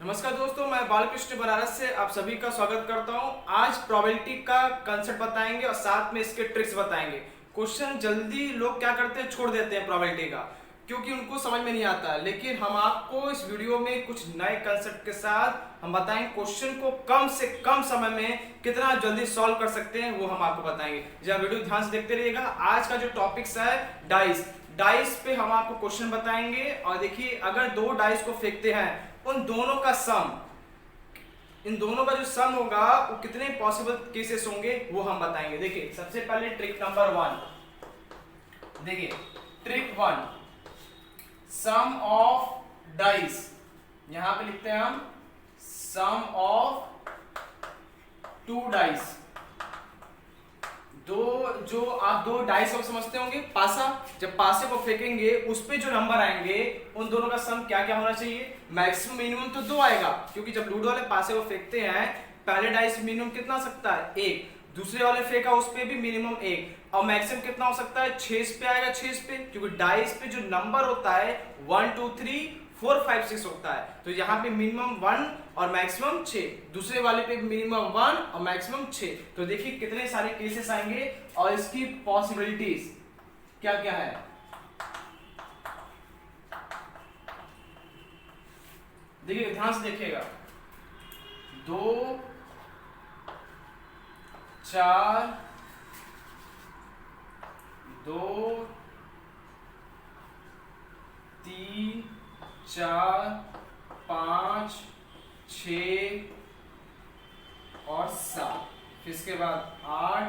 नमस्कार दोस्तों, मैं बालकृष्ण बनारस से आप सभी का स्वागत करता हूं। आज प्रोबेबिलिटी का कंसेप्ट बताएंगे और साथ में इसके ट्रिक्स बताएंगे। क्वेश्चन जल्दी लोग क्या करते हैं, छोड़ देते हैं प्रोबेबिलिटी का, क्योंकि उनको समझ में नहीं आता है। लेकिन हम आपको इस वीडियो में कुछ नए कंसेप्ट के साथ हम बताएंगे क्वेश्चन को कम से कम समय में कितना जल्दी सॉल्व कर सकते हैं, वो हम आपको बताएंगे। जब वीडियो ध्यान से देखते रहिएगा। आज का जो टॉपिक्स है डाइस पे हम आपको क्वेश्चन बताएंगे। और देखिए, अगर दो डाइस को फेंकते हैं, उन दोनों का सम, इन दोनों का जो सम होगा वो कितने पॉसिबल केसेस होंगे वो हम बताएंगे। देखिए, सबसे पहले ट्रिक नंबर 1। देखिए, ट्रिक 1, सम ऑफ डाइस। यहां पे लिखते हैं हम सम ऑफ टू डाइस। दो डाइस को समझते होंगे, पासा। जब पासे को फेंकेंगे उस पे जो नंबर आएंगे उन दोनों का सम क्या क्या होना चाहिए। मैक्सिमम मिनिमम तो 2 आएगा, क्योंकि जब लूडो वाले पासे को फेंकते हैं, पहले डाइस मिनिमम कितना हो सकता है 1, दूसरे वाले फेंका उस पे भी मिनिमम 1, और मैक्सिमम कितना हो सकता है 6 पे आएगा। 6 पे, क्योंकि डाइस पे जो नंबर होता है 1 2 3 4 5 6 होता है, तो यहाँ पे मिनिमम 1 और मैक्सिमम 6, दूसरे वाले पे मिनिमम 1 और मैक्सिमम 6। तो देखिए कितने सारे केसेस आएंगे और इसकी पॉसिबिलिटीज क्या क्या है। देखिए, ध्यान से देखिएगा। 2 4 2 3 4 5 6 और 7, फिर इसके बाद 8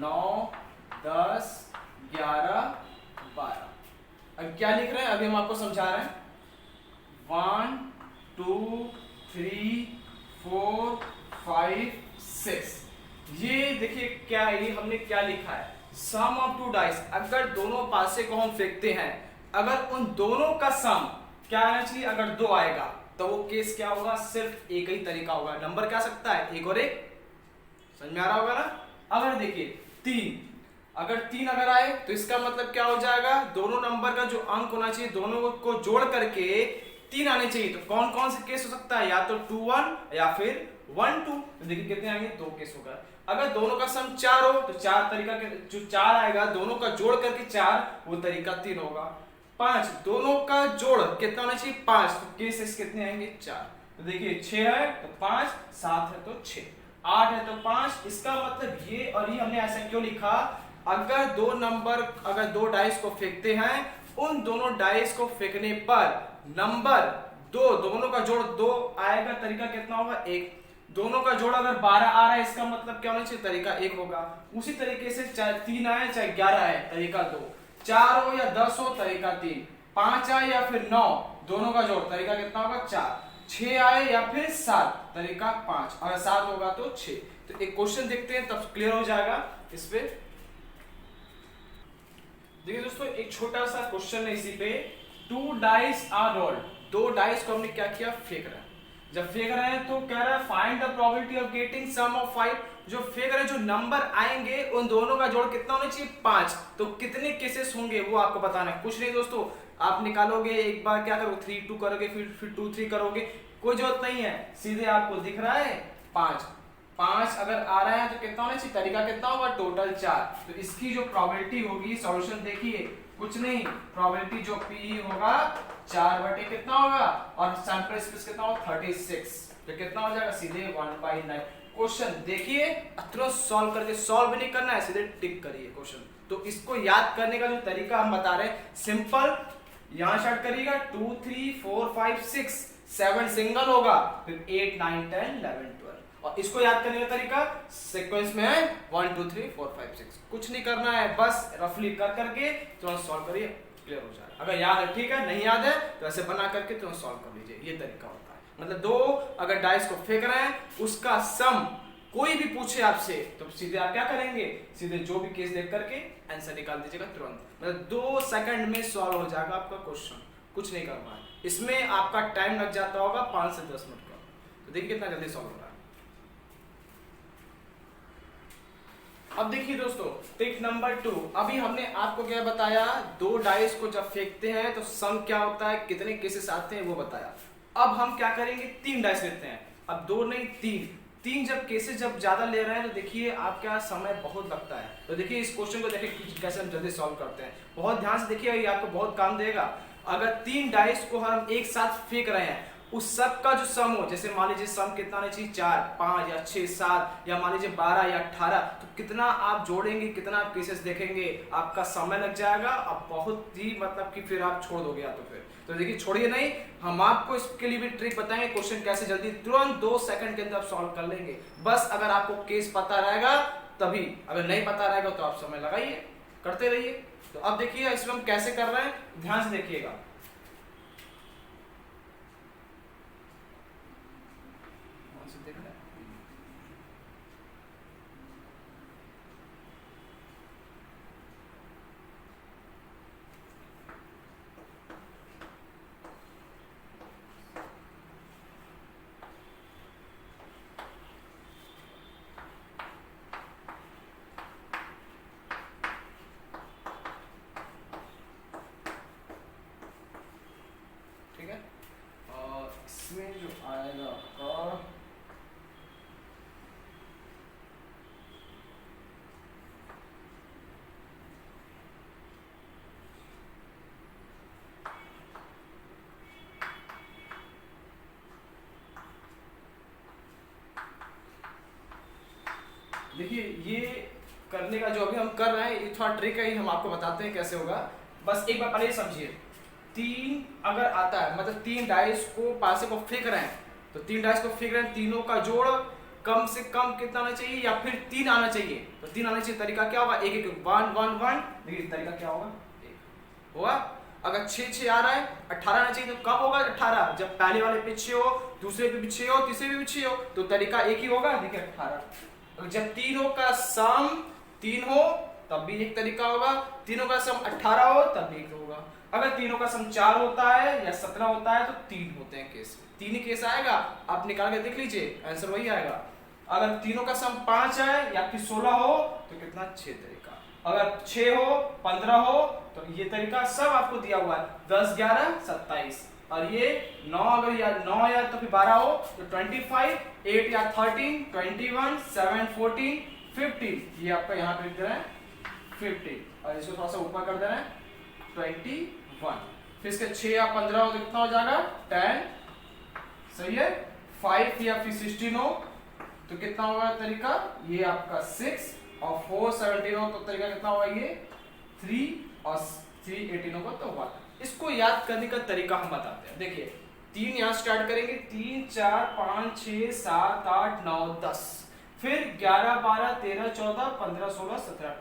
9 10 11 12। अब क्या लिख रहे हैं, अभी हम आपको समझा रहे हैं। 1 2 3 4 5 6। ये देखिए क्या है, ये हमने क्या लिखा है, सम ऑफ टू डाइस। अगर दोनों पासे को हम फेंकते हैं, अगर उन दोनों का सम क्या आना चाहिए, अगर 2 आएगा तो वो केस क्या होगा, सिर्फ एक ही तरीका होगा। नंबर क्या सकता है, 1 और 1। समझ में आ रहा होगा ना। अगर देखिए 3, अगर 3 अगर आए तो इसका मतलब क्या हो जाएगा, दोनों नंबर का जो अंक होना चाहिए दोनों को जोड़ करके 3 आने चाहिए। तो कौन कौन से केस हो सकता है, या तो 2 1 या फिर 1 2। तो देखिए कितने आएंगे, 2 केस होगा। अगर दोनों का सम 4 हो तो 4 तरीका के जो 4 आएगा दोनों का जोड़ करके 4, वो तरीका 3 होगा। 5, दोनों का जोड़ कितना होना चाहिए 5, तो केसेस कितने आएंगे 4। तो देखिए 6 है तो 5, 7 है तो 6, 8 है तो 5। इसका मतलब ये, और ये हमने ऐसा क्यों लिखा, अगर दो डाइस को फेंकते हैं, उन दोनों डाइस को फेंकने पर नंबर 2, दोनों का जोड़ 2 आएगा, तरीका कितना होगा 1। दोनों का जोड़ अगर 12 आ रहा है, इसका मतलब क्या होना चाहिए, तरीका 1 होगा। उसी तरीके से चाहे 3 आए चाहे 11 आए, तरीका 2। 4 हो या 10 हो, तरीका 3। 5 आए या फिर 9, दोनों का जोड़, तरीका कितना होगा 4। 6 आए या फिर 7, तरीका 5। अगर 7 होगा तो 6। तो एक क्वेश्चन देखते हैं, तब क्लियर हो जाएगा इस पे। देखिए दोस्तों, एक छोटा सा क्वेश्चन है इसी पे। 2 डाइस आर रोल्ड। 2 डाइस को हमने क्या किया, फेंक रहे हैं। जब फेंक रहे हैं तो कह रहा है find the probability of getting sum of 5। जो फेंक रहे, जो नंबर आएंगे उन दोनों का जोड़ कितना होना चाहिए 5। तो कितने केसेस होंगे वो आपको बताना है। कुछ नहीं दोस्तों, आप निकालोगे, एक बार क्या करोगे 3 2 करोगे, फिर 2 3 करोगे, कोई जरूरत नहीं है। सीधे आपको दिख रहा है 5 अगर आ रहा है तो कितना होना चाहिए, तरीका कितना होगा, टोटल 4। तो इसकी जो प्रोबेबिलिटी होगी, सॉल्यूशन देखिए, कुछ नहीं, प्रोबेबिलिटी जो पी होगा 4 कितना होगा, और सैंपल स्पेस कितना होगा 36। तो कितना हो जाएगा, सीधे 1/9। क्वेश्चन देखिए, तुरंत सॉल्व करके, सॉल्व नहीं करना है, सीधे टिक करिए क्वेश्चन। तो इसको याद करने का जो तरीका हम बता रहे हैं, सिंपल, यहां स्टार्ट करिएगा 2 3 4 5 6 7 सिंगल होगा, फिर 8 9 10 11 12। और इसको याद करने का तरीका सीक्वेंस में है 1 2 3 4 5 6। कुछ नहीं करना है, बस रफली कर करके तुरंत सॉल्व करिए, क्लियर हो जाएगा। अगर याद है ठीक है, नहीं याद है तो ऐसे बना करके तुरंत सॉल्व कर लीजिए। ये तरीका होता है। मतलब 2 अगर डाइस को फेंक रहे हैं, उसका सम कोई भी पूछे आपसे, तो सीधे आप क्या करेंगे, सीधे जो भी केस देख करके आंसर निकाल दीजिएगा तुरंत। मतलब 2 सेकंड में सॉल्व हो जाएगा आपका क्वेश्चन। कुछ नहीं करना है इसमें, आपका टाइम लग जाता होगा 5 से 10 मिनट का। तो देखिए कितना जल्दी सॉल्व हो रहा है। अब देखिए दोस्तों, ट्रिक नंबर 2। अभी हमने आपको क्या बताया, 2 डाइस को जब फेंकते हैं तो सम क्या होता है, कितने केसेस आते हैं वो बताया। अब हम क्या करेंगे, 3 डाइस लेते हैं, अब 2 नहीं 3 जब केसेस जब ज्यादा ले रहे हैं तो देखिए आपका समय बहुत लगता है। तो देखिए इस क्वेश्चन को देखिए कैसे हम जल्दी सॉल्व करते हैं, बहुत ध्यान से देखिए, ये आपको बहुत काम देगा। अगर 3 डाइस को हम एक साथ फेंक रहे हैं, उस सब का जो सम हो, जैसे मान लीजिए सम कितना आना चाहिए 4 5 या 6 7 या मान लीजिए 12 या 18, तो कितना आप जोड़ेंगे, कितना आप केसेस देखेंगे, आपका समय लग जाएगा, अब बहुत ही मतलब कि फिर आप छोड़ दोगे या तो फिर। तो देखिए छोड़िए नहीं, हम आपको इसके लिए भी ट्रिक बताएंगे, क्वेश्चन कैसे जल्दी तुरंत 2 सेकंड के अंदर आप सॉल्व कर लेंगे। बस अगर आपको केस पता रहेगा तभी, अगर नहीं पता रहेगा तो आप समय लगाइए, करते रहिए। तो अब देखिए इसमें हम कैसे कर रहे हैं, ध्यान से देखिएगा। ठीक है, और इसमें जो आएगा आपका देखिए ये करने का जो अभी हम कर रहे हैं ये थोड़ा ट्रिक है, हम आपको बताते हैं कैसे होगा। बस एक बार पहले समझिए, 3 अगर आता है मतलब 3 डाइस को पासे को फेंक रहे हैं, तो 3 डाइस को फेंक रहे हैं, तीनों का जोड़ कम से कम कितना आना चाहिए या फिर 3 आना चाहिए। तो 3 आना चाहिए, तरीका क्या होगा, एक 1 1 1, देखिए तरीका क्या होगा, एक होगा। अगर 6 6 आ रहा है, 18 आना चाहिए, तो कब होगा 18, जब पहले वाले पे 6 हो, दूसरे पे भी 6 हो, तीसरे पे भी 6 हो, तो तरीका एक ही होगा, देखिए 18। जब तीनों का सम 3 हो तब भी एक तरीका होगा, तीनों का सम 18 हो तब भी एक होगा। अगर तीनों का सम 4 होता है या 17 होता है तो 3 होते हैं केस, 3 ही केस आएगा, आप निकाल के देख लीजिए आंसर वही आएगा। अगर तीनों का सम 5 है या फिर 16 हो तो कितना, 6 तरीका। अगर 6 हो 15 हो तो ये तरीका सब आपको दिया हुआ है, 10 11 27, और ये 9 अगर या 9 या तो फिर 12 हो तो 25, 8 या 13, 21, 7 14 15, ये आपका यहाँ पे लिख दे रहे हैं 15, और इसको थोड़ा सा ऊपर कर दे रहे हैं 21। फिर इसके 6 या 15 हो तो कितना हो जाएगा 10, सही है। 5 या फिर 16 हो तो कितना होगा तरीका, ये आपका 6, और 4 17 हो तो तरीका कितना होगा, ये 3, और 3 18 होगा तो 1। इसको याद करने का तरीका हम बताते हैं, देखिए 3 यहाँ स्टार्ट करेंगे, 3 4 5 6 7 8 9 10, फिर 11 12 13 14 15 16 17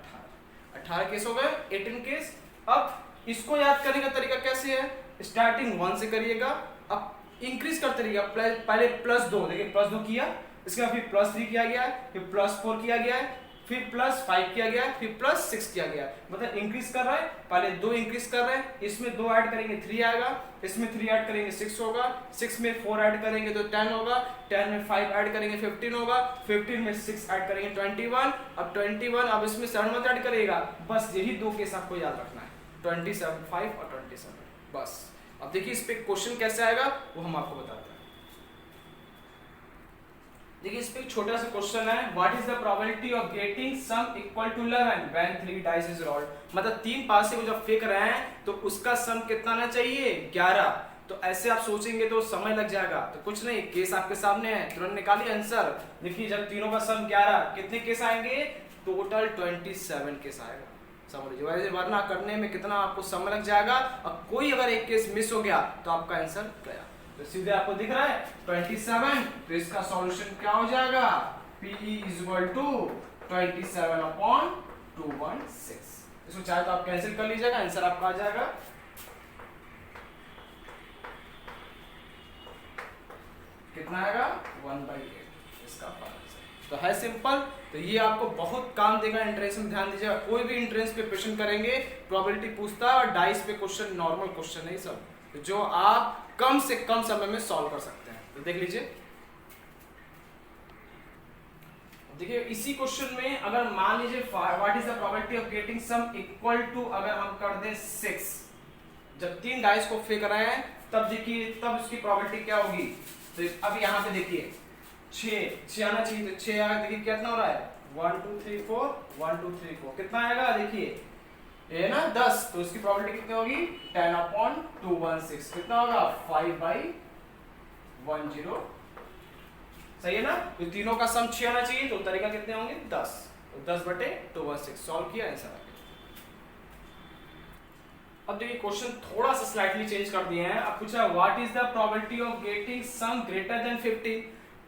18 केस हो गए, 18 केस। अब इसको याद करने का तरीका कैसे है, स्टार्टिंग 1 से करिएगा, अब इंक्रीज करते रहिएगा, पहले +2, देखिए +2 किया, इसके बाद फिर +3 किया गया है, फिर +4 किया गया है, फिर +5 किया गया है, फिर +6 किया गया है, मतलब इंक्रीज कर रहा है, पहले 2 इंक्रीज कर रहे हैं, इसमें 2 ऐड करेंगे 3 आएगा, इसमें 3 ऐड करेंगे 6 होगा, 6 में 4 ऐड करेंगे तो 10 होगा, 10 में 5 ऐड करेंगे 15 होगा, 15 में 6 ऐड करेंगे 21, अब 21, अब इसमें 7 मत ऐड करेगा, बस यही 2 केस आपको याद रखना है, 27 5 और 27, बस। अब देखिए इस पे क्वेश्चन कैसे आएगा वो हम आपको बताते हैं। देखिए इस पे एक छोटा सा क्वेश्चन है, what is the probability of getting sum equal to 11 when 3 dice is rolled, मतलब 3 पासे को जब फेंक रहे हैं तो उसका सम कितना आना चाहिए 11। तो ऐसे आप सोचेंगे तो समय लग जाएगा, तो कुछ नहीं, केस आपके सामने है, तुरंत निकालिए आंसर। देखिए जब तीनों का सम 11, कितने केस आएंगे, टोटल 27 केस आएगा, समझ लीजिए, वैसे वरना करने में कितना आपको समय लग जाएगा, और कोई अगर एक केस मिस हो गया तो आपका आंसर गया। तो सीधे आपको दिख रहा है 27, तो इसका सॉल्यूशन क्या हो जाएगा, PE = 27/216। इसको चाहे तो आप कैंसिल कर लीजिएगा, आंसर आपका आ जाएगा, कितना आएगा 1/8, इसका आंसर। तो है सिंपल, तो ये आपको बहुत काम देगा एंट्रेंस में, ध्यान दीजिएगा, कोई भी एंट्रेंस पे क्वेश्चन करेंगे प्रोबेबिलिटी पूछता है, और डाइस पे क्वेश्चन नॉर्मल क्वेश्चन है सब, जो आप कम से कम समय में सॉल्व कर सकते हैं। तो देख लीजिए, देखिए इसी क्वेश्चन में अगर मान लीजिए what is the probability of getting sum equal to, अगर हम कर दें 6, जब 3 डाइस को फेंक रहे हैं तब देखिए तब उसकी प्रोबेबिलिटी क्या होगी। तो अब यहाँ पे देखिए 6 आना चाहिए, तो 6 आया, देखिए कितना हो रहा है 1 2 3 4 1 2 3 4 कितना आएगा देखिए ये ना 10, तो इसकी प्रोबेबिलिटी कितनी होगी 10/216 कितना होगा 5/10। सही है ना। तो तीनों का सम 6 आना चाहिए, तो तरीका कितने होंगे 10, तो 10/216 सॉल्व किया आंसर आ गया। अब देखिए क्वेश्चन थोड़ा सा स्लाइटली चेंज कर दिए हैं। अब पूछा what is the probability of getting some greater than 15।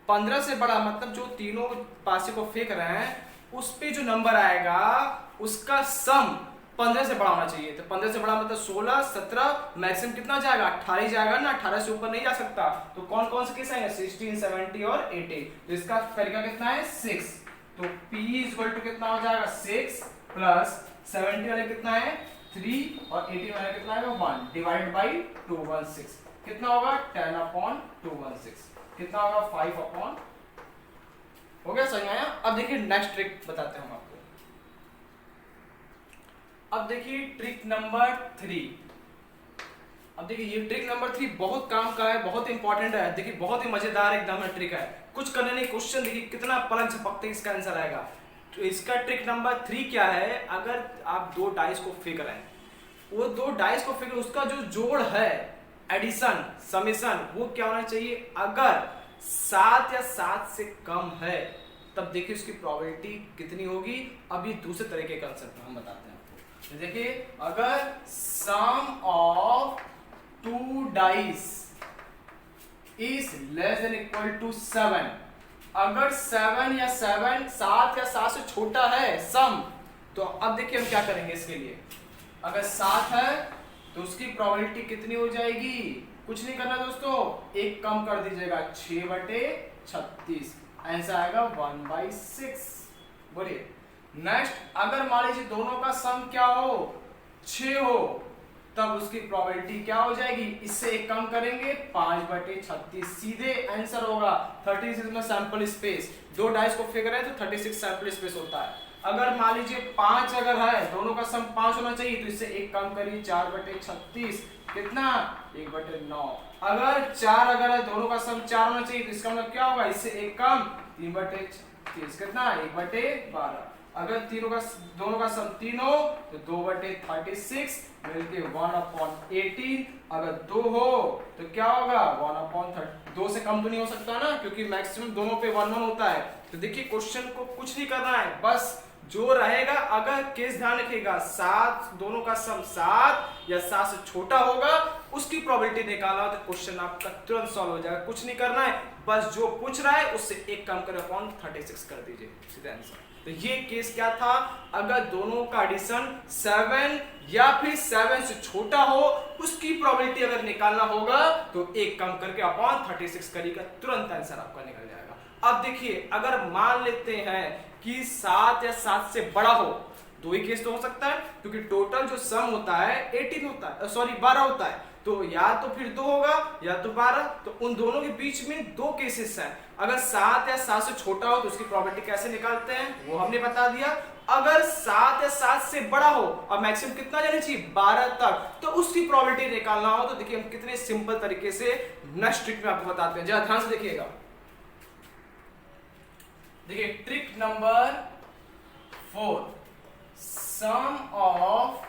15 से बड़ा मतलब जो तीनों पासे को फेंक रहे हैं उस पे जो नंबर आएगा उसका सम 15 से बड़ा होना चाहिए। तो 15 से बड़ा मतलब 16 17 मैक्सिमम कितना जाएगा 18 जाएगा ना, 18 से ऊपर नहीं जा सकता। तो कौन कौन से केस आएंगे 16 70 और 80। तो इसका तरीका कितना है 6, तो p कितना हो जाएगा 6 प्लस 70 वाले कितना है 3 और 80 वाले कितना आएगा 1 डिवाइड बाई 216 कितना होगा 10/216 कितना होगा 5 हो गया। समझ में आया। अब देखिए नेक्स्ट ट्रिक बताते हैं हम आपको। अब देखिए ट्रिक नंबर 3। अब देखिए ये ट्रिक नंबर 3 बहुत काम का है, बहुत इंपॉर्टेंट है। देखिए बहुत ही मजेदार एकदम ट्रिक है, कुछ करने नहीं क्वेश्चन देखिए कितना पलक झपकते इसका आंसर आएगा। तो इसका ट्रिक नंबर 3 क्या है, अगर आप दो डाइस को फेंक रहे हैं, वो दो डाइस को फेंक उसका जो जोड़ है एडिशन समेशन वो क्या होना चाहिए, अगर 7 या 7 से कम है तब देखिए उसकी प्रोबेबिलिटी कितनी होगी। अभी दूसरे तरीके का आंसर हम बताते हैं आपको। तो देखिए अगर sum of 2 dice is less than equal to 7, अगर 7 या 7 से छोटा है सम, तो अब देखिए हम क्या करेंगे इसके लिए। अगर 7 है तो उसकी प्रोबेबिलिटी कितनी हो जाएगी, कुछ नहीं करना दोस्तों, एक कम कर दीजिएगा 6/36 आंसर आएगा 1/6। बोलिए नेक्स्ट, अगर मान लीजिए दोनों का सम क्या हो 6 हो तब उसकी प्रोबेबिलिटी क्या हो जाएगी, इससे एक कम करेंगे 5/36 सीधे आंसर होगा 36 में सैंपल स्पेस। दो डाइस को फेंक रहे हैं तो 36 सैंपल स्पेस होता है। अगर मान लीजिए 5 अगर है, दोनों का सम 5 होना चाहिए, तो इससे एक कम करिए 4/36 कितना 1/9। अगर 4 अगर है, दोनों का सम 4 होना चाहिए, तो इसका मतलब क्या होगा, इससे एक कम 3/36 कितना 1/12। अगर दोनों का सम 3 हो तो 2/36 मिलके 1/18। अगर 2 हो तो क्या होगा 1/30। 2 से कम तो नहीं हो सकता ना, क्योंकि मैक्सिमम दोनों पे 1 1 होता है। तो देखिए क्वेश्चन को कुछ नहीं करना है, बस जो रहेगा, अगर केस ध्यान रखिएगा 7 दोनों का सम 7 या 7 से छोटा होगा उसकी प्रोबेबिलिटी निकालना, तो क्वेश्चन आपका तुरंत सॉल्व हो जाएगा। कुछ नहीं करना है, बस जो पूछ रहा है उससे एक कम कर 36 कर दीजिए, सीधा आंसर। तो ये केस क्या था, अगर दोनों का एडिशन 7 या फिर 7 से छोटा हो उसकी प्रोबेबिलिटी अगर निकालना होगा तो एक कम करके 36 करिएगा, तुरंत आंसर आपका निकल जाएगा। अब देखिए अगर मान लेते हैं कि 7 या 7 से बड़ा हो, दो ही केस तो हो सकता है, क्योंकि टोटल जो सम होता है 18 होता है, सॉरी 12 होता है, तो या तो फिर 2 होगा या तो 12। तो उन दोनों के बीच में दो केसेस हैं। अगर 7 या 7 से छोटा हो तो उसकी प्रोबेबिलिटी कैसे निकालते हैं वो हमने बता दिया। अगर 7 या 7 से बड़ा हो और मैक्सिमम कितना जाना चाहिए 12 तक, तो उसकी प्रोबेबिलिटी निकालना हो, तो देखिए हम कितने सिंपल तरीके से नेक्स्ट ट्रिक में आपको बताते हैं, जरा ध्यान से देखिएगा। देखिए trick number 4, sum of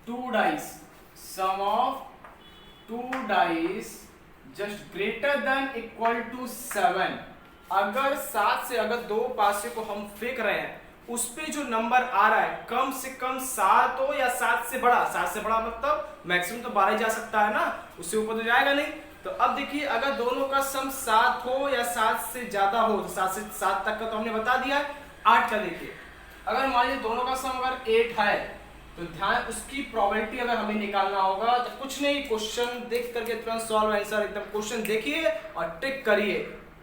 2 dice, sum of 2 dice just greater than equal to 7। अगर 7 से अगर दो पासे को हम फेंक रहे हैं उस पे जो नंबर आ रहा है कम से कम 7 हो या 7 से बड़ा, 7 से बड़ा मतलब मैक्सिमम तो 12 ही जा सकता है ना, उससे ऊपर तो जाएगा नहीं। तो अब देखिए अगर दोनों का सम 7 हो या 7 से ज्यादा हो, तो 7 से 7 तक का तो हमने बता दिया। 8 का देखिए, अगर मान लीजिए दोनों का सम अगर 8 है तो ध्यान उसकी प्रोबेबिलिटी अगर हमें निकालना होगा तो कुछ नहीं, क्वेश्चन देख करके तुरंत सॉल्व आंसर, एकदम क्वेश्चन देखिए और ट्रिक करिए,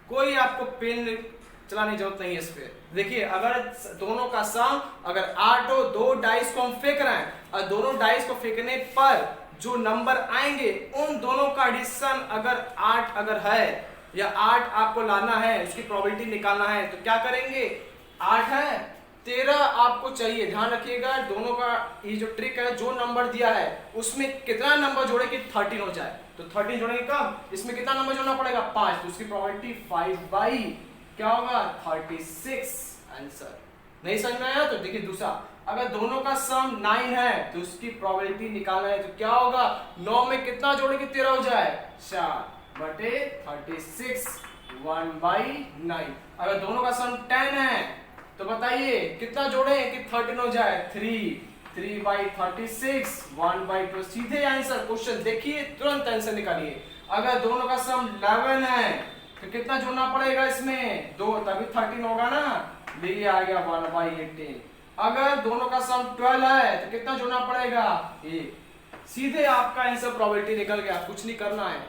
कोई आपको पेन चलाने की जरूरत नहीं है इस पे। देखिए अगर दोनों का सम अगर 8 हो, दो डाइस को हम फेंक रहे हैं और दोनों डाइस को फेंकने पर जो नंबर आएंगे उन दोनों का एडिशन अगर 8 अगर है या 8 आपको लाना है, उसकी प्रोबेबिलिटी निकालना है, तो क्या करेंगे 8 है 13 आपको चाहिए। ध्यान रखिएगा दोनों का ये जो ट्रिक है, जो नंबर दिया है उसमें कितना नंबर जोड़े कि 13 हो जाए। तो 13 जोड़ेंगे कब, इसमें कितना नंबर जोड़ना पड़ेगा 5, तो उसकी प्रोबेबिलिटी 5 बाई क्या होगा 36 आंसर। नहीं समझ में आया तो देखिए दूसरा, अगर दोनों का सम 9 है तो उसकी प्रोबेबिलिटी निकालना है, तो क्या होगा 9 में कितना जोड़े कि 13 हो जाए 4 बटे 36 1/9। अगर दोनों का सम 10 है तो बताइए कितना जोड़े कि 13 हो जाए 3/36 1/2। सीधे आंसर क्वेश्चन देखिए तुरंत आंसर निकालिए। अगर दोनों का सम 11 है तो कितना जोड़ना पड़ेगा इसमें 2, तभी 13 होगा ना, ये आ गया 1/18। अगर दोनों का सम 12 है तो कितना जोड़ना पड़ेगा 1। सीधे आपका आंसर प्रोबेबिलिटी निकल गया, कुछ नहीं करना है।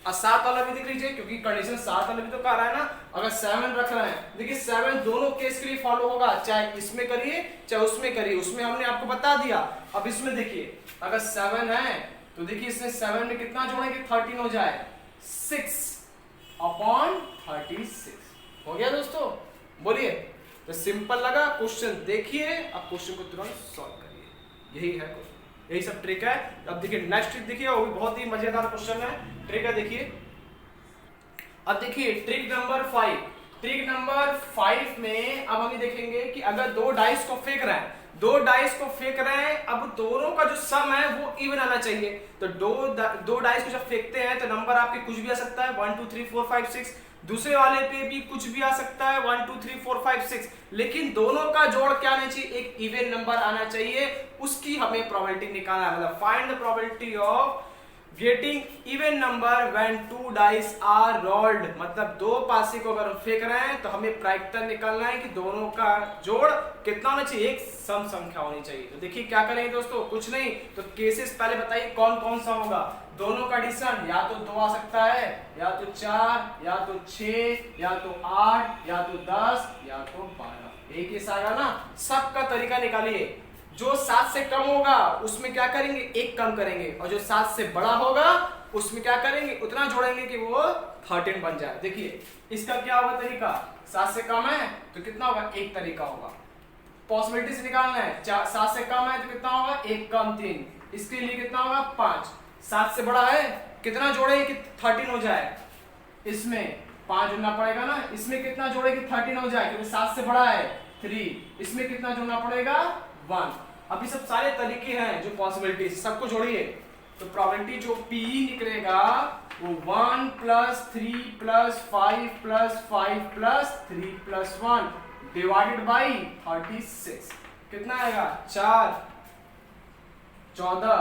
और 7 वाला भी देख लीजिए क्योंकि कंडीशन 7 वाला भी तो कह रहा है ना। अगर 7 रख रहे हैं, देखिए 7 दोनों केस के लिए फॉलो होगा, चाहे इसमें करिए चाहे उसमें करिए, उसमें हमने आपको बता दिया। अब इसमें देखिए अगर 7 है तो देखिए इसमें 7 में कितना जोड़ेंगे 13 हो जाए 6/36 हो गया दोस्तों। बोलिए तो सिंपल लगा क्वेश्चन, देखिए अब क्वेश्चन को तुरंत सॉल्व करिए, यही है क्वेश्चन, यही सब ट्रिक है। अब देखिए नेक्स्ट ट्रिक देखिए, वो भी बहुत ही मजेदार क्वेश्चन है, ट्रिक है देखिए। अब देखिए ट्रिक नंबर 5, ट्रिक नंबर 5 में अब हम देखेंगे कि अगर दो डाइस को फेंक रहे हैं, अब दोनों का जो सम है वो इवन आना चाहिए। तो दो डाइस को जब फेंकते हैं तो नंबर आपके कुछ भी आ सकता है 1 2 3 4 5 6, दूसरे वाले पे भी कुछ भी आ सकता है 1 2 3 4 5 6, लेकिन दोनों का जोड़ क्या आना चाहिए, एक इवन नंबर आना चाहिए, उसकी हमें प्रोबेबिलिटी निकालना है। मतलब find the probability of getting even number when 2 dice are rolled. मतलब दो पासे को अगर हम फेंक रहे हैं तो हमें प्रायिकता निकालना है कि दोनों का जोड़ कितना होना चाहिए, एक सम संख्या होनी चाहिए। तो देखिए क्या करेंगे दोस्तों, कुछ नहीं तो केसेस पहले बताइए कौन कौन सा होगा। दोनों का एडिशन या तो 2 आ सकता है, या तो 4, या तो 6, या तो 8, या तो 10, या तो 12, एक केस आएगा ना। सबका तरीका निकालिए। जो 7 से कम होगा उसमें क्या करेंगे, एक कम करेंगे, और जो 7 से बड़ा होगा उसमें क्या करेंगे, उतना जोड़ेंगे कि वो 13 बन जाए। देखिए इसका क्या होगा तरीका, 7 से कम है तो कितना होगा, एक तरीका होगा। पॉसिबिलिटी से निकालना है, 7 से कम है तो कितना होगा, 1 कम 3, इसके लिए कितना होगा 5। 7 से बड़ा है कितना जोड़े कि 13 हो जाए, इसमें 5 जोड़ना पड़ेगा ना, इसमें कितना जोड़े कि 13 हो जाए क्योंकि 7 से बड़ा है 3, इसमें कितना जोड़ना पड़ेगा 1। अब ये सब सारे तरीके हैं जो पॉसिबिलिटी, सबको जोड़िए तो प्रोबेबिलिटी जो P निकलेगा वो 1 + 3 + 5 + 5 + 3 + 1 डिवाइडेड बाई 36 कितना आएगा 4 14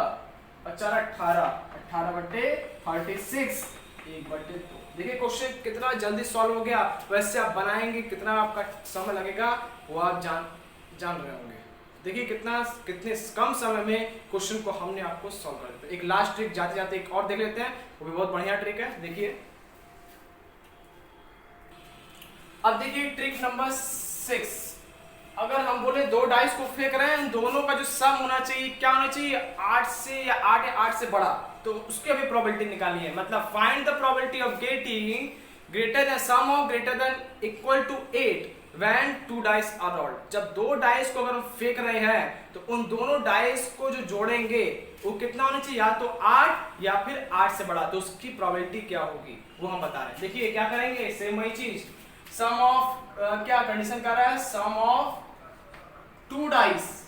और 4 18 18/36 1/2। देखिए क्वेश्चन कितना जल्दी सॉल्व हो गया। वैसे आप बनाएंगे कितना आपका समय लगेगा वो आप जान रहे होंगे। देखिए कितने कम समय में क्वेश्चन को हमने आपको सॉल्व कर दिया। एक लास्ट ट्रिक जाते जाते एक और देख लेते हैं, वो भी बहुत बढ़िया ट्रिक है। देखिए अब देखिए ट्रिक नंबर 6, अगर हम बोले दो डाइस को फेंक रहे हैं, दोनों का जो सम होना चाहिए क्या होना चाहिए 8 से या 8 या 8 से बड़ा, तो उसकी अभी प्रोबेबिलिटी निकालनी है। मतलब find the probability of getting greater than sum of greater than equal to 8 when 2 dice are rolled. जब दो डाइस को अगर हम फेंक रहे हैं तो उन दोनों डाइस को जो जोड़ेंगे वो कितना होना चाहिए, या तो 8 या फिर 8 से बड़ा, तो उसकी प्रोबेबिलिटी क्या होगी वो हम बता रहे हैं। देखिए क्या करेंगे, सेम वही चीज, सम ऑफ क्या कंडीशन कर रहा है, sum of 2 dice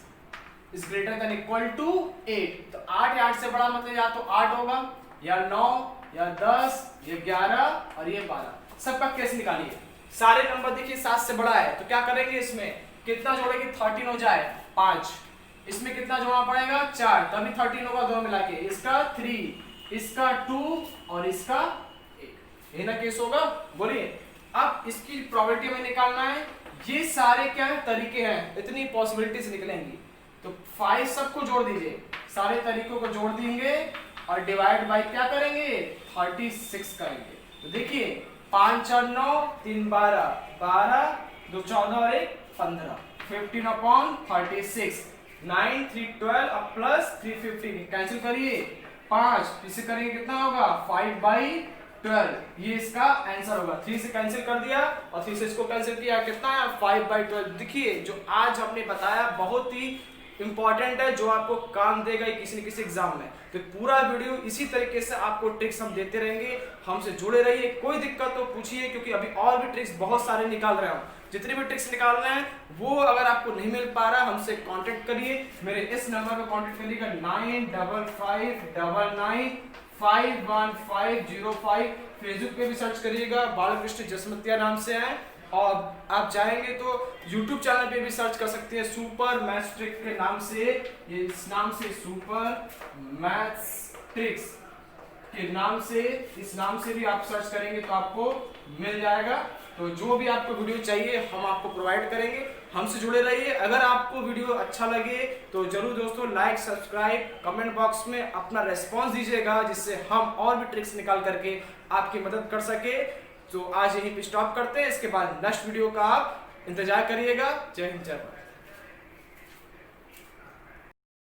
is greater than equal to 8। तो 8 या 8 से बड़ा मतलब या तो 8 होगा या 9 या 10 या 11 और ये 12। सबका केस निकालिए। सारे नंबर देखिए 7 से बड़ा है तो क्या करेंगे, इसमें कितना जोड़ेंगे 13 हो जाए 5, इसमें कितना जोड़ना पड़ेगा 4, तभी 13 होगा दोनों मिला के, इसका 3, इसका 2 और इसका 1, यही ना केस होगा। बोलिए अब इसकी प्रोबेबिलिटी में निकालना है। ये सारे क्या है तरीके हैं, इतनी पॉसिबिलिटीज निकलेंगी। तो 5 सबको जोड़ दीजिए, सारे तरीकों को जोड़ देंगे और डिवाइड बाय क्या करेंगे 36 करेंगे। तो देखिए 5 4 9 3 12 12 2 14 और 1 15 15/36 9 3 12 और प्लस 3 15 कैंसिल करिए 5, इसे करेंगे कितना होगा 5/12 12, ये इसका आंसर होगा। 3 से कैंसिल कर दिया और 3 से इसको कैंसिल किया, कितना है 5/12। देखिए जो आज हमने बताया बहुत ही इंपॉर्टेंट है, जो आपको काम देगा किसी न किसी एग्जाम में। तो पूरा वीडियो इसी तरीके से आपको ट्रिक्स हम देते रहेंगे, हमसे जुड़े रहिए। कोई दिक्कत तो पूछिए, क्योंकि अभी और भी ट्रिक्स बहुत सारे निकाल रहे हैं। जितने भी ट्रिक्स निकाल रहे हैं वो अगर आपको नहीं मिल पा रहा, हमसे कांटेक्ट करिए। मेरे इस नंबर पर कांटेक्ट करिएगा 9555915105। फेसबुक पे भी सर्च करिएगा, बालकृष्ण जसमतिया नाम से है। और आप चाहेंगे तो यूट्यूब चैनल पे भी सर्च कर सकते हैं, सुपर मैथ्स ट्रिक्स के नाम से। ये इस नाम से सुपर मैथ्स ट्रिक्स के नाम से, इस नाम से भी आप सर्च करेंगे तो आपको मिल जाएगा। तो जो भी आपको वीडियो चाहिए हम आपको प्रोवाइड करेंगे। हमसे जुड़े रहिए। अगर आपको वीडियो अच्छा लगे तो जरूर दोस्तों लाइक, सब्सक्राइब, कमेंट बॉक्स में अपना रेस्पॉन्स दीजिएगा, जिससे हम और भी ट्रिक्स निकाल करके आपकी मदद कर सके। तो आज यहीं पे स्टॉप करते हैं, इसके बाद नेक्स्ट वीडियो का आप इंतजार करिएगा। जय हिंद, जय भारत।